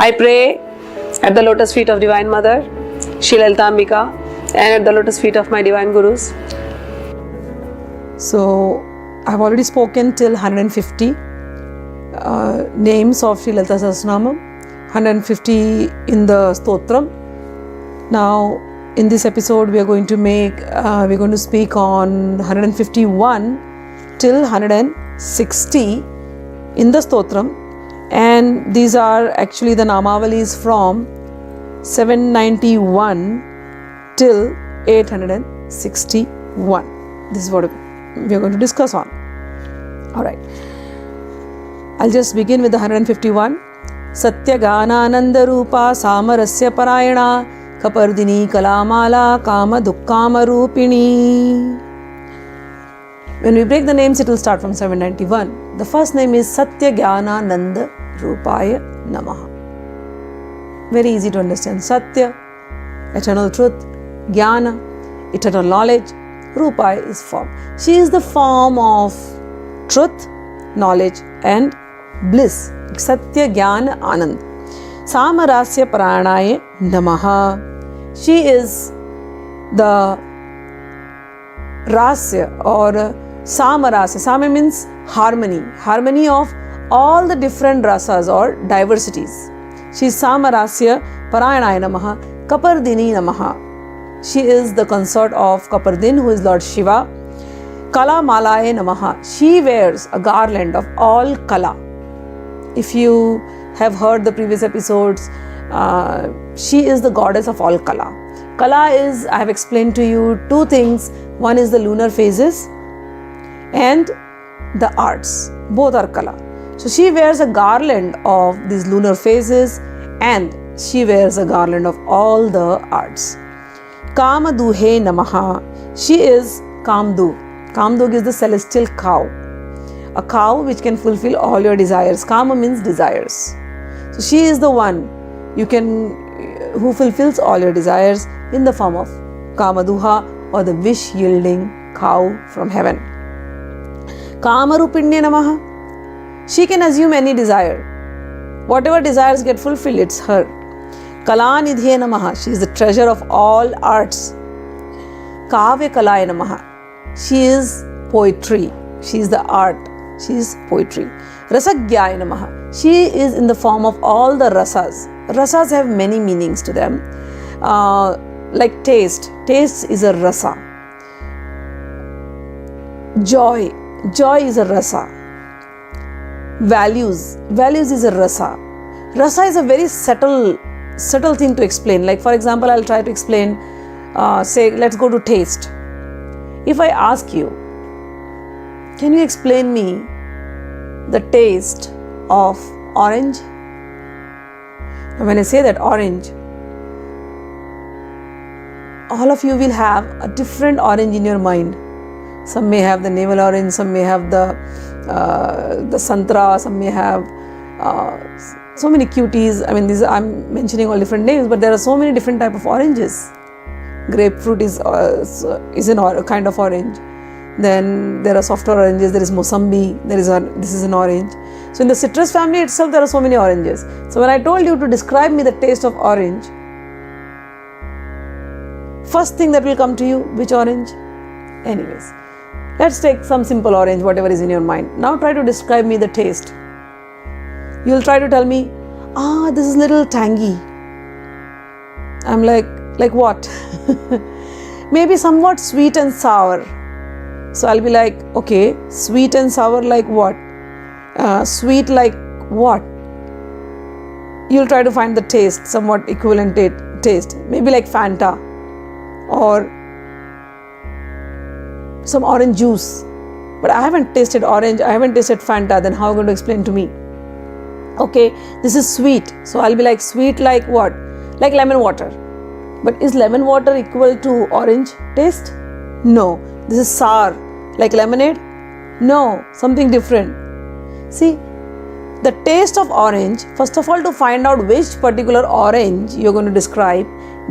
I pray at the lotus feet of Divine Mother, Shri Lalita Ambika, and at the lotus feet of my Divine Gurus. So, I've already spoken till 150 names of Shri Lalita Sahasranamam, 150 in the Stotram. Now, in this episode, we are going to speak on 151 till 160 in the Stotram, and these are actually the Namavalis from 791 till 861. This is what we are going to discuss on. Alright, I'll just begin with the 151. Satya Gana Ananda Rupa Samarasya Parayana Kapardini Kalamala Kama Dukkama Rupini. When we break the names, it will start from 791. The first name is Satya Jnana Nanda Rupaya Namaha. Very easy to understand. Satya, eternal truth. Jnana, eternal knowledge. Rupaya is form. She is the form of truth, knowledge and bliss. Satya Jnana Anand. Samarasya Pranaya Namaha. She is the Rasya or Samarasya. Sama means harmony. Harmony of all the different rasas or diversities. She is Samarasya Parayanaya Namaha. Kapardini Namaha. She is the consort of Kapardin, who is Lord Shiva. Kala Malaya Namaha. She wears a garland of all Kala. If you have heard the previous episodes, she is the goddess of all Kala. Kala is, I have explained to you two things. One is the lunar phases and the arts. Both are Kala. So she wears a garland of these lunar phases and she wears a garland of all the arts. Kamaduhe Namaha. She is Kamdug. Kamdug is the celestial cow. A cow which can fulfill all your desires. Kama means desires. So she is the one who fulfills all your desires in the form of Kamaduha, or the wish yielding cow from heaven. Kamarupinya Namaha. She can assume any desire. Whatever desires get fulfilled, it's her. Kalanidhye Namaha. She is the treasure of all arts. Kavya Kalaya Namaha. She is poetry. She is the art. She is poetry. Rasagyaya Namaha. She is in the form of all the rasas. Rasas have many meanings to them. Like taste. Taste is a rasa. Joy. Joy is a rasa. Values. Values is a rasa. Rasa is a very subtle thing to explain. Like for example, I'll try to explain, say let's go to taste. If I ask you, can you explain me the taste of orange? Now when I say that orange, all of you will have a different orange in your mind. Some may have the navel orange, some may have the santra, some may have so many cuties. I mean, I'm mentioning all different names, but there are so many different type of oranges. Grapefruit is a kind of orange. Then there are softer oranges. There is Mosambi. This is an orange. So in the citrus family itself, there are so many oranges. So when I told you to describe me the taste of orange, first thing that will come to you, which orange? Anyways, let's take some simple orange, whatever is in your mind. Now try to describe me the taste. You will try to tell me, this is little tangy. I'm like what? Maybe somewhat sweet and sour. So I'll be like, okay, sweet and sour like what? Sweet like what? You'll try to find the taste, somewhat equivalent taste. Maybe like Fanta or some orange juice. But I haven't tasted orange, I haven't tasted Fanta, then how are you going to explain to me? Okay, this is sweet. So I'll be like, sweet like what? Like lemon water. But is lemon water equal to orange taste? No. This is sour. Like lemonade? No. Something different. See, the taste of orange, first of all, to find out which particular orange you're going to describe,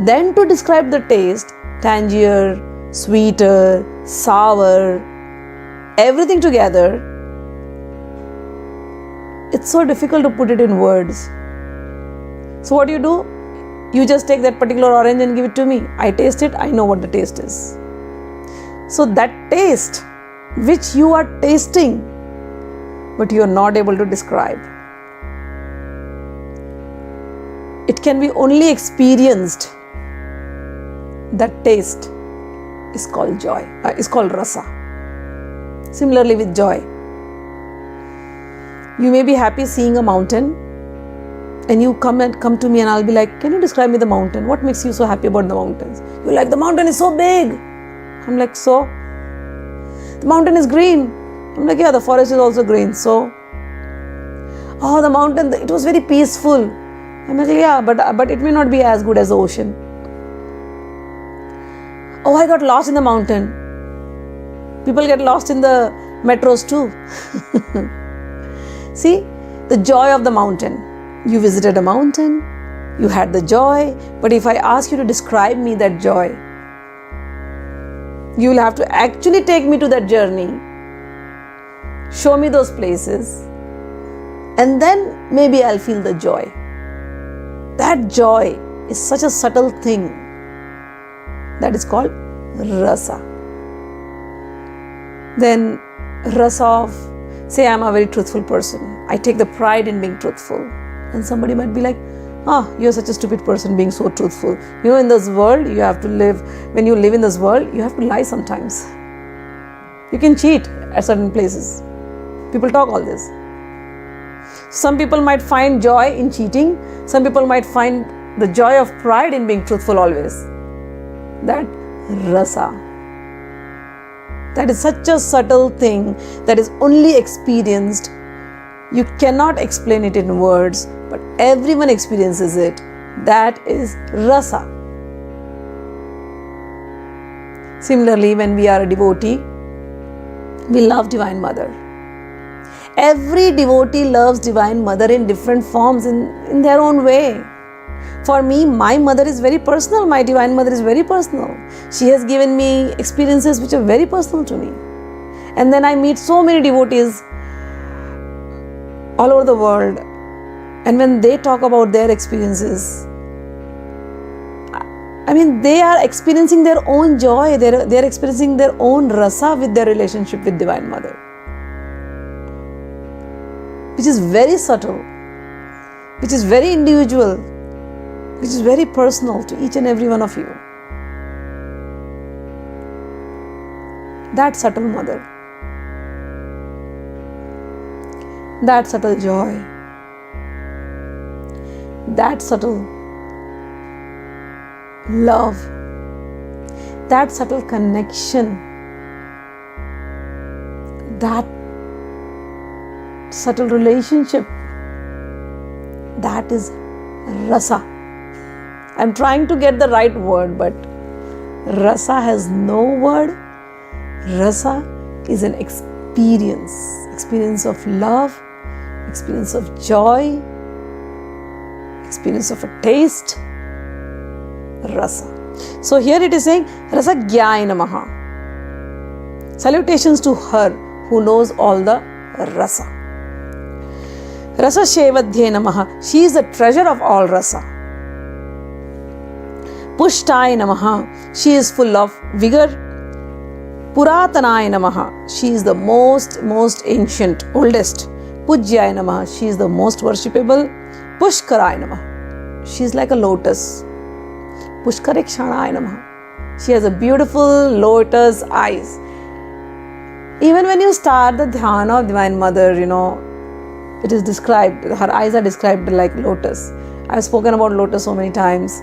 then to describe the taste, tangier, sweeter, sour, everything together, it's so difficult to put it in words. So what do? You just take that particular orange and give it to me. I taste it, I know what the taste is. So that taste which you are tasting, but you are not able to describe, it can be only experienced. That taste is called joy, is called rasa. Similarly with joy, you may be happy seeing a mountain, and you come to me and I'll be like, can you describe me the mountain? What makes you so happy about the mountains? You're like, the mountain is so big. I'm like, so? The mountain is green. I'm like, yeah, the forest is also green. So? Oh, the mountain, it was very peaceful. I'm like, yeah, but it may not be as good as the ocean. Oh, I got lost in the mountain. People get lost in the metros too. See, the joy of the mountain. You visited a mountain, you had the joy, but if I ask you to describe me that joy, you will have to actually take me to that journey, show me those places, and then maybe I'll feel the joy. That joy is such a subtle thing that is called rasa. Then rasa of, say I'm a very truthful person. I take the pride in being truthful. And somebody might be like, you're such a stupid person being so truthful. You know, in this world, you have to live, when you live in this world, you have to lie sometimes. You can cheat at certain places. People talk all this. Some people might find joy in cheating. Some people might find the joy of pride in being truthful always. That rasa. That is such a subtle thing that is only experienced. You cannot explain it in words, but everyone experiences it. That is rasa. Similarly, when we are a devotee, we love Divine Mother. Every devotee loves Divine Mother in different forms, in their own way. For me, my mother is very personal. My Divine Mother is very personal. She has given me experiences which are very personal to me. And then I meet so many devotees all over the world, and when they talk about their experiences, I mean, they are experiencing their own joy, they are experiencing their own rasa with their relationship with Divine Mother, which is very subtle, which is very individual, which is very personal to each and every one of you. That subtle mother, that subtle joy, that subtle love, that subtle connection, that subtle relationship, that is rasa. I'm trying to get the right word, but rasa has no word. Rasa is an experience of love, experience of joy, experience of a taste. Rasa. So here it is saying Rasa Gyaya Namaha. Salutations to her who knows all the rasa. Rasa Shevadhye Namaha. She is the treasure of all rasa. Pushtai Namaha. She is full of vigor. Puratanaya Namaha. She is the most ancient, oldest. Pujyaya Namaha. She is the most worshipable. Pushkaraya Namaha. She is like a lotus. Pushkarekshanaya Namaha. She has a beautiful lotus eyes. Even when you start the dhyana of Divine Mother, it is described, her eyes are described like lotus. I have spoken about lotus so many times.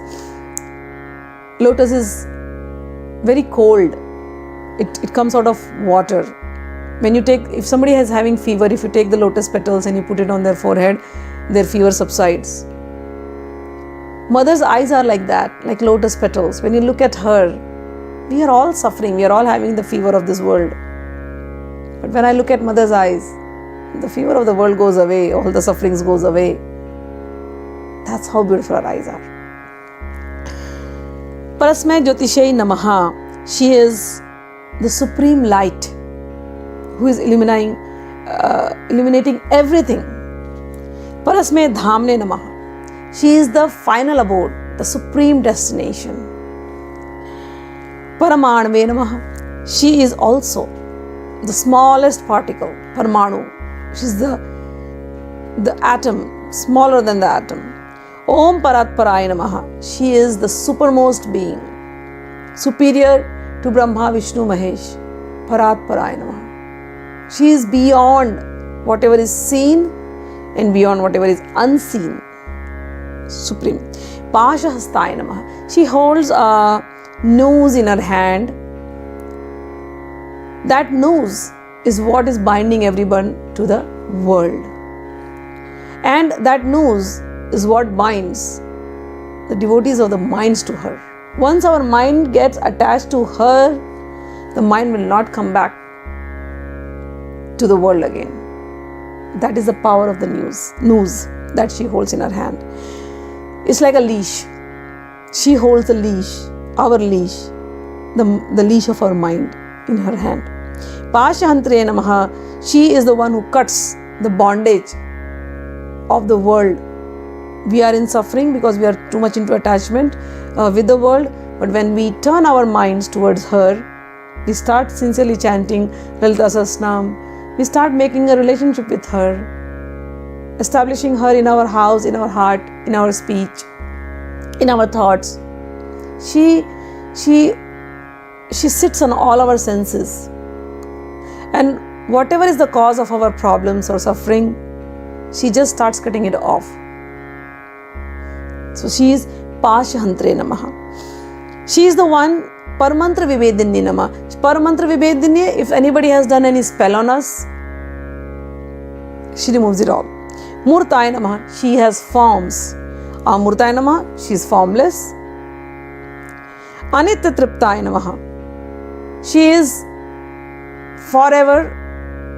Lotus is very cold. It comes out of water. If somebody is having fever, if you take the lotus petals and you put it on their forehead, their fever subsides. Mother's eyes are like that, like lotus petals. When you look at her, we are all suffering. We are all having the fever of this world. But when I look at Mother's eyes, the fever of the world goes away. All the sufferings goes away. That's how beautiful her eyes are. Parasmay Jyotishay Namaha. She is the supreme light who is illuminating everything. Parasmay Dhamne Namaha. She is the final abode, the supreme destination. Paramanave Namaha. She is also the smallest particle, Paramanu. She is the atom, smaller than the atom. Om Paratparaya Namaha. She is the supermost being, superior to Brahma, Vishnu, Mahesh. Paratparaya Namaha. She is beyond whatever is seen and beyond whatever is unseen. Supreme. Pashahastaya Namaha. She holds a noose in her hand. That noose is what is binding everyone to the world. And that noose is what binds the devotees of the minds to her. Once our mind gets attached to her, the mind will not come back to the world again. That is the power of the noose that she holds in her hand. It's like a leash. She holds the leash, our leash, the leash of our mind in her hand. Pashahantre Namaha. She is the one who cuts the bondage of the world. We are in suffering because we are too much into attachment with the world. But when we turn our minds towards her, we start sincerely chanting Lalita Sahasranam. We start making a relationship with her, establishing her in our house, in our heart, in our speech, in our thoughts. She sits on all our senses. And whatever is the cause of our problems or suffering, she just starts cutting it off. So she is Pashahantre Namaha. She is the one Paramantra Vibedini Nama. Paramantra Vibedini, if anybody has done any spell on us, she removes it all. Murtaya Namaha. She has forms. Murtaya Namaha. She is formless. Anitya Triptaya Namaha. She is forever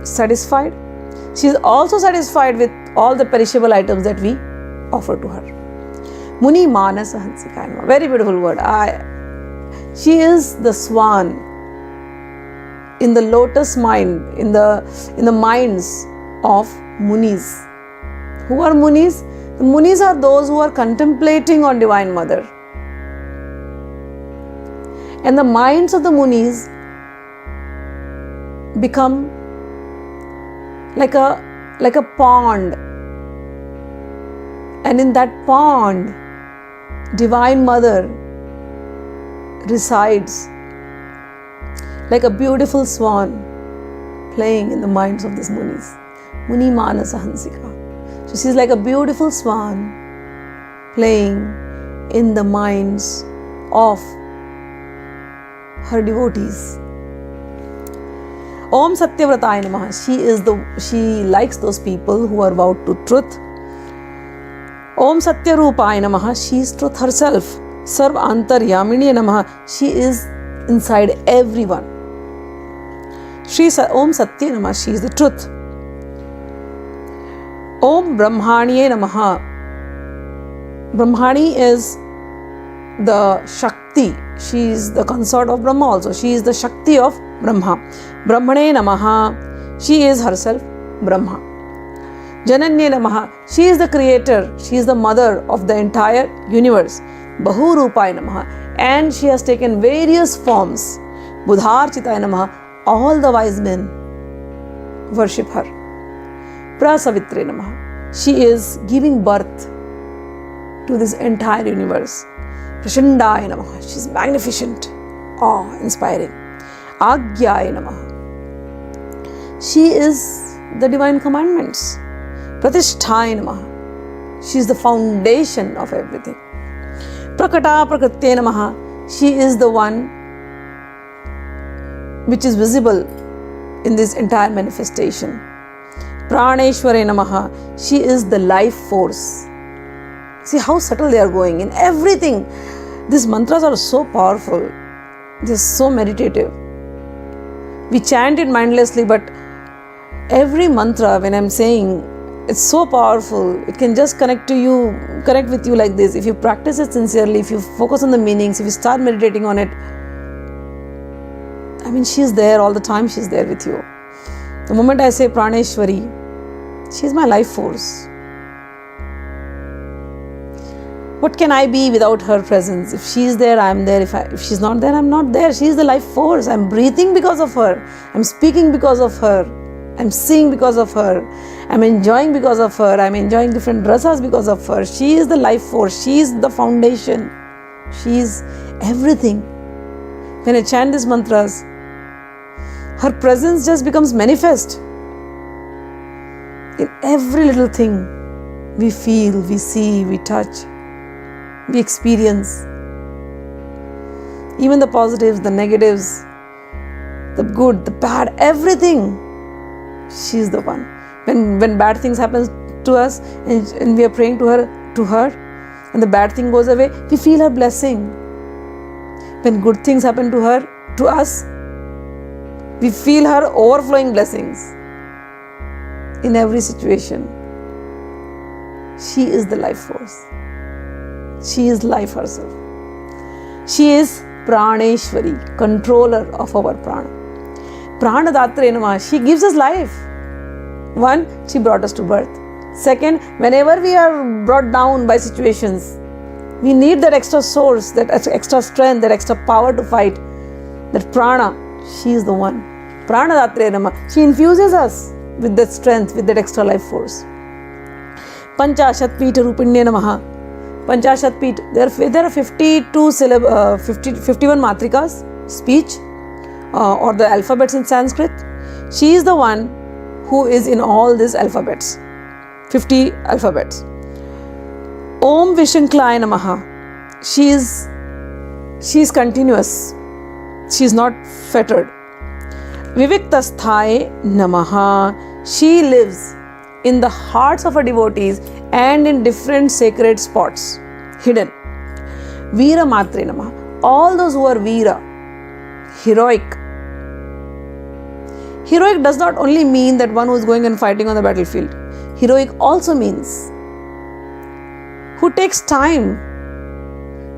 satisfied. She is also satisfied with all the perishable items that we offer to her. Muni Manasa Hansikaya Namaha. Very beautiful word. She is the swan in the lotus mind, in the minds of Munis. Who are Munis? The Munis are those who are contemplating on Divine Mother. And the minds of the Munis become like a pond. And in that pond, Divine Mother resides like a beautiful swan playing in the minds of these Munis. Muni Manasa Hansika. So she is like a beautiful swan playing in the minds of her devotees. Om Satyavrataya Namaha. She likes those people who are vowed to truth. Om Satyarupaya Namaha. She is truth herself. Sarv Antaryamini Namaha. She is inside everyone. Om Satya Namaha. She is the truth. Om Brahmaniye Namaha. Brahmani is the Shakti. She is the consort of Brahma also. She is the Shakti of Brahma. Brahmane Namaha. She is herself Brahma. Jananye Namaha. She is the creator. She is the mother of the entire universe. Bahurupaya Namaha. And she has taken various forms. Budharchitaya Namaha. All the wise men worship her. Prasavitre Namaha. She is giving birth to this entire universe. Prashandaya Namaha. She is magnificent, awe-inspiring. Agyaya Namaha. She is the divine commandments. Pratisthaya Namaha. She is the foundation of everything. Prakata Prakritya Namaha. She is the one which is visible in this entire manifestation. Praneshware Namaha. She is the life force. See how subtle they are going in everything. These mantras are so powerful. They are so meditative. We chant it mindlessly, but every mantra, when I'm saying, it's so powerful. It can just connect with you like this. If you practice it sincerely, if you focus on the meanings, if you start meditating on it, I mean, she's there all the time. She's there with you. The moment I say Praneshwari, she's my life force. What can I be without her presence? If she's there, I'm there. If she's not there, I'm not there. She's the life force. I'm breathing because of her. I'm speaking because of her. I'm seeing because of her. I'm enjoying because of her. I'm enjoying different rasas because of her. She is the life force. She is the foundation. She is everything. When I chant these mantras, her presence just becomes manifest. In every little thing, we feel, we see, we touch, we experience. Even the positives, the negatives, the good, the bad, everything. She is the one. When bad things happen to us and we are praying to her, and the bad thing goes away, we feel her blessing. When good things happen to her, to us, we feel her overflowing blessings. In every situation, she is the life force. She is life herself. She is Praneshwari, controller of our prana. Pranadatre Namah, she gives us life. One, she brought us to birth. Second, whenever we are brought down by situations, we need that extra source, that extra strength, that extra power to fight. That prana, she is the one. Pranadatre Namah, she infuses us with that strength, with that extra life force. Panchashat Pita Rupinye Namaha. Panchashat Pita, there are 51 matrikas, speech, or the alphabets in Sanskrit. She is the one who is in all these alphabets, 50 alphabets. Om Vishanklaya Namaha. She is continuous. She is not fettered. Viviktasthaya Namaha. She lives in the hearts of her devotees and in different sacred spots, hidden. Veera Matre Namaha. All those who are Veera, heroic. Heroic does not only mean that one who is going and fighting on the battlefield. Heroic also means who takes time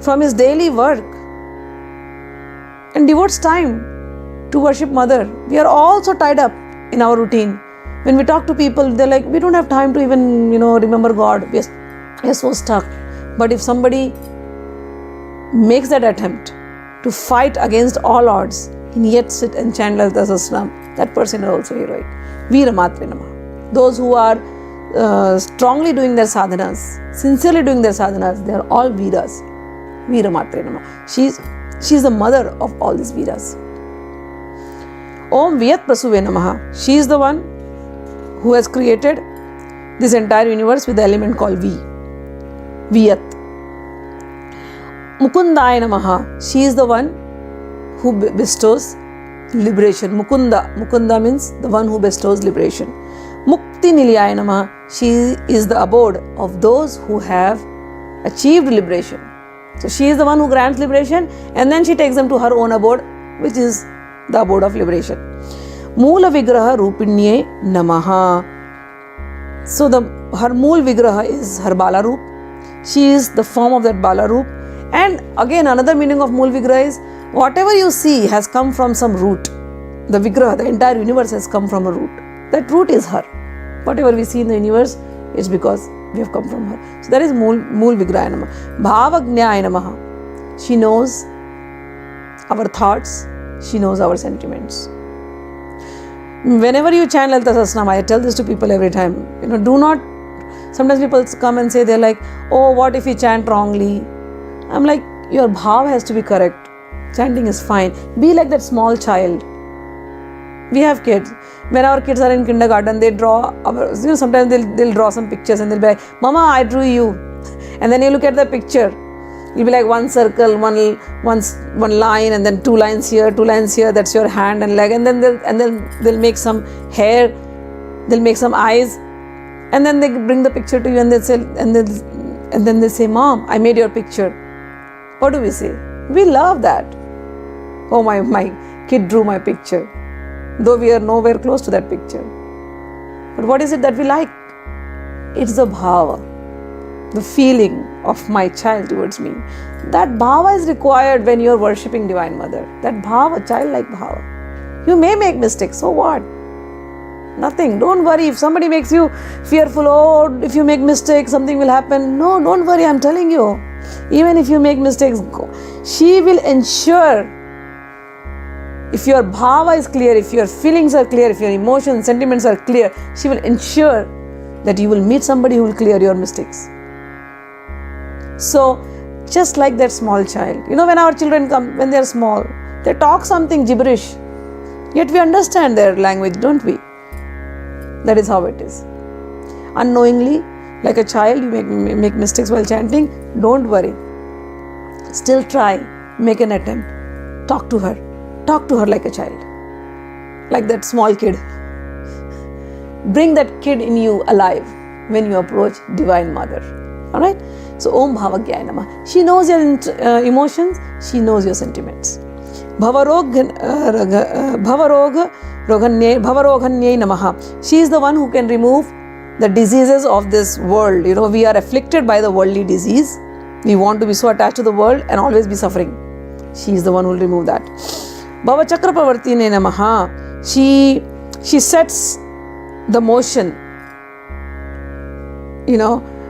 from his daily work and devotes time to worship Mother. We are all so tied up in our routine. When we talk to people, they're like, we don't have time to even, remember God. We are so stuck. But if somebody makes that attempt to fight against all odds and yet sit and chant Lalita Sahasranama, that person is also heroic. Veera Matre Namaha. Those who are strongly doing their sadhanas, sincerely doing their sadhanas, they are all Veeras. Veera Matre Namaha. She is the mother of all these Veeras. Om Vyat Prasuve Namaha. She is the one who has created this entire universe with the element called V. Vyat. Mukundaya Namaha. She is the one who bestows liberation. Mukunda means the one who bestows liberation. Mukti Nilayaya Namaha. She is the abode of those who have achieved liberation. So she is the one who grants liberation and then she takes them to her own abode, which is the abode of liberation. Moola Vigraha Rupinye Namaha. So her Mool Vigraha is her Bala Roop. She is the form of that Bala Roop. And again, another meaning of Mool Vigraha is whatever you see has come from some root. The Vigraha, the entire universe has come from a root. That root is her. Whatever we see in the universe, it's because we have come from her. So that is Mool Vigraha Namaha. Bhavagnaya Namaha. She knows our thoughts. She knows our sentiments. Whenever you chant Lalita Sahasranama, I tell this to people every time. Do not. Sometimes people come and say, they're like, oh, what if we chant wrongly? I'm like, your bhav has to be correct. Chanting is fine. Be like that small child. We have kids. When our kids are in kindergarten, they draw. Sometimes they'll draw some pictures and they'll be like, Mama, I drew you. And then you look at the picture. It'll be like one circle, one line, and then two lines here. That's your hand and leg, and then they'll make some hair, they'll make some eyes, and then they bring the picture to you, and then they say, Mom, I made your picture. What do we say? We love that. Oh, my kid drew my picture, though we are nowhere close to that picture. But what is it that we like? It's the bhava, the feeling of my child towards me. That bhava is required when you are worshipping Divine Mother. That bhava, childlike bhava. You may make mistakes, so what? Nothing. Don't worry. If somebody makes you fearful, oh, if you make mistakes, something will happen. No, don't worry. I'm telling you. Even if you make mistakes, she will ensure. If your bhava is clear, if your feelings are clear, if your emotions, sentiments are clear, she will ensure that you will meet somebody who will clear your mistakes. So, just like that small child, when our children come, when they are small, they talk something gibberish, yet we understand their language, don't we? That is how it is. Unknowingly, like a child, you make mistakes while chanting, don't worry. Still try, make an attempt, talk to her like a child, like that small kid. Bring that kid in you alive when you approach Divine Mother. Alright? So, Om Bhavagyaya Namah. She knows your emotions, she knows your sentiments. Bhavaroganyay Namaha. She is the one who can remove the diseases of this world. We are afflicted by the worldly disease. We want to be so attached to the world and always be suffering. She is the one who will remove that. Bhava Chakrapavartine Namaha. She sets the motion,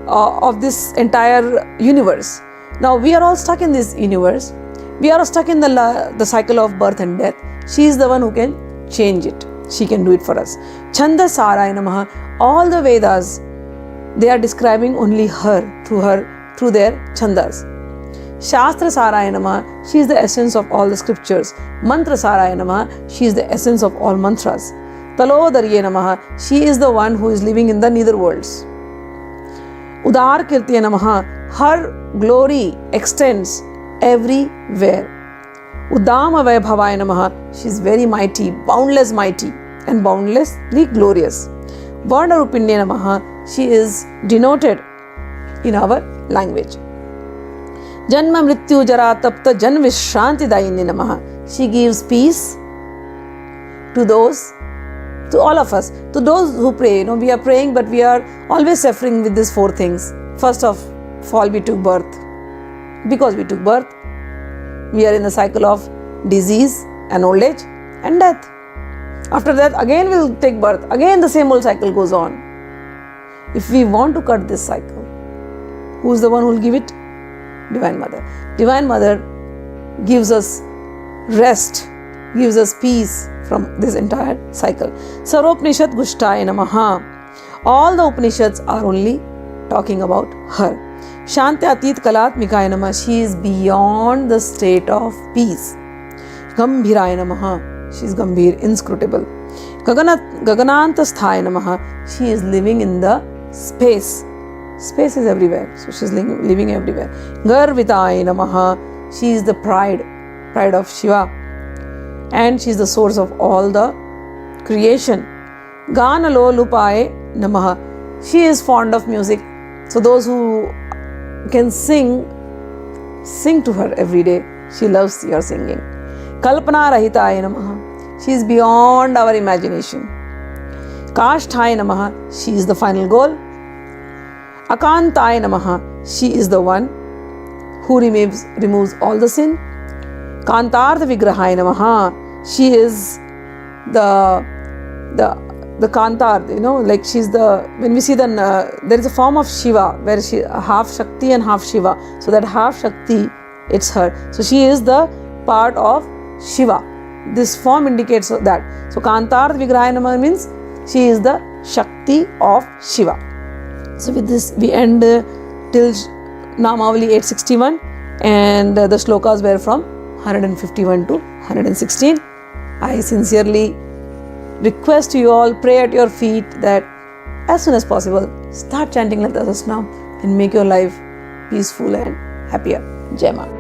of this entire universe. Now we are all stuck in this universe. We are stuck in the cycle of birth and death. She is the one who can change it. She can do it for us. Chanda Saraya Namaha. All the Vedas, they are describing only her through their chandas. Shastra Saraya Namaha. She is the essence of all the scriptures. Mantra Saraya Namaha. She is the essence of all mantras. Talodarye Namaha. She is the one who is living in the nether worlds. Udar Kirtiya Namaha. Her glory extends everywhere. Udama Vaibhavaya Namaha. She is very mighty and boundlessly glorious. Varna Rupinye Namaha. She is denoted in our language. Janma Mrityu Jara Tapta Jan Vishranti Dayini Namaha. She gives peace to all of us, to those who pray. We are praying, but we are always suffering with these four things. First of all, we took birth. Because we took birth, we are in the cycle of disease and old age and death. After that, again we'll take birth. Again the same old cycle goes on. If we want to cut this cycle, who is the one who will give it? Divine Mother. Divine Mother gives us rest, gives us peace from this entire cycle. Saropnishad Gushtaya Namaha. All the Upanishads are only talking about her. Shanti Atit Kalatmikaya Namaha. She is beyond the state of peace. Gambhiraya Namaha. She is Gambhir, inscrutable. Gaganantasthaya Namaha. She is living in the space. Space is everywhere. So she is living everywhere. Garvitaya Namaha. She is the pride of Shiva. And she is the source of all the creation. Ganalolupaye Namaha. She is fond of music. So those who can sing to her every day. She loves your singing. Kalpana Rahitaya Namaha. She is beyond our imagination. Kashtaya Namaha. She is the final goal. Akantaya Namaha. She is the one who removes all the sin. Kantartha Vigrahaya Namaha. She is the Kantar, like she's when we see there is a form of Shiva where she half Shakti and half Shiva. So that half Shakti, it's her. So she is the part of Shiva. This form indicates that. So Kantartha Vigrahaya Namaha means she is the Shakti of Shiva. So with this we end till Namavali 861, and the shlokas were from 151 to 116. I sincerely request you all, pray at your feet that as soon as possible, start chanting Lalita Sahasranam and make your life peaceful and happier. Jai Ma.